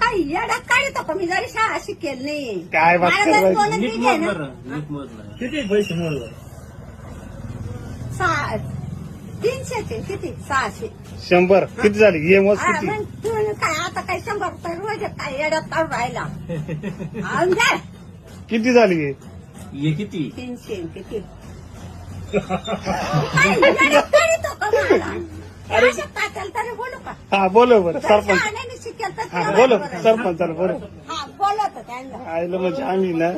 काय येड्यात काढतो का मी जरी शाळा शिकेल नाही काय बात मला जरी करायची? दोनच नीट दिले मोज ना बरं, नीट मोजलं. किती पैसे मोजले? 300 किती 600 100 किती झाली ये मोज हा, किती मग तू काय आता काय 100 रुपये रोज आहे, काय येड्यात काढून राहिला आणि जा. किती झाली हे? हे किती 300 किती काय येड्यात काढतो का मला अशा तात्याला तरी बोलू का हा बोलो बरं जर सरपंच शहाण्याने शिकेल तर हा तुला बोलो बरोबर आहे. सरपंचाला बोलो हा बोलत त्यांना आईला म्हणजे आम्ही ना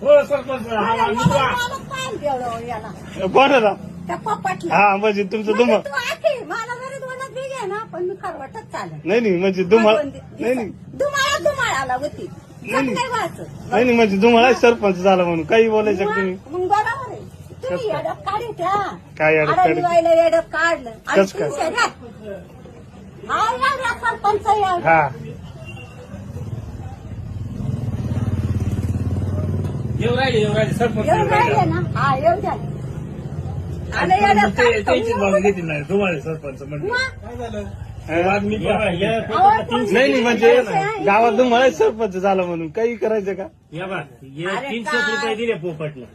हो सरपंच मला पाहिजे एवढं याला बोला ना त्या पप्पाटला हा म्हणजे तुमचं म्हणजे दुमा तू आखी मला जरी दोनच बिघे ना पण मी खरवटच चालेल नाही नाही म्हणजे दुमाळ नाही नाही दुमाळाला होती नाही. काय व्हायचं नाही नाही म्हणजे तुम्हाला सरपंच झाला म्हणून काही बोलायचं मग तुम्ही मग बरोबर आहे तुम्ही येड्यात काढी त्या काय येड्यात काढी? दिवायला येड्यात काढलं आणि कसं काय? 300 द्या. हा एवढा सरपंच एवढा. हा येऊ राहिले सरपंच येऊन राहिले ना हा येऊ द्या आलं येड्यात काढतो. त्यांचीच बाजू घेतली नाही तुम्हाला सरपंच म्हणजे मग काय झालं हा. आज मी अहो, पण नाही नाही म्हणजे पैसे आहे. गावात तुम्हाला सरपंच झाला म्हणून काही करायचं का या बा हे अरे 300 काय? रुपये दिले पोपटला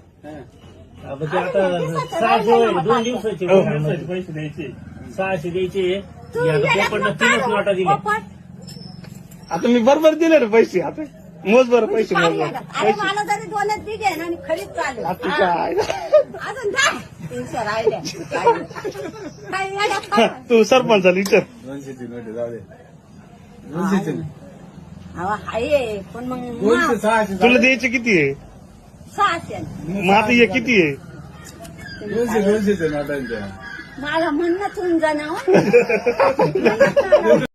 आता ते अरे आता दिवसाचं 600 राहिलं ना 2 बाकी. दिवसाचे हो. 2 दिवसाचे पैसे द्यायचे 600 द्यायचे तू हे आता येड्यात पोपटला नको 3च काढू. नोटा दिल्या पोपट आता मी बरोबर दिले ना पैसे आता मोज बरं पैसे काय मोज येड्यात? अरे मला जरी दोनच बिघे ना आणि खरीच चालू आता हा. काय अजून जा 300 राहिले काय येड्यात काढ. तू सरपंचाला विचार 200 नोटे जाऊ दे अहो, आहे पण मग 200 तुला द्यायचे किती आहे 600 मग आता हे किती आहे 200 नोटांच्या मला म्हणणं तुम जाणं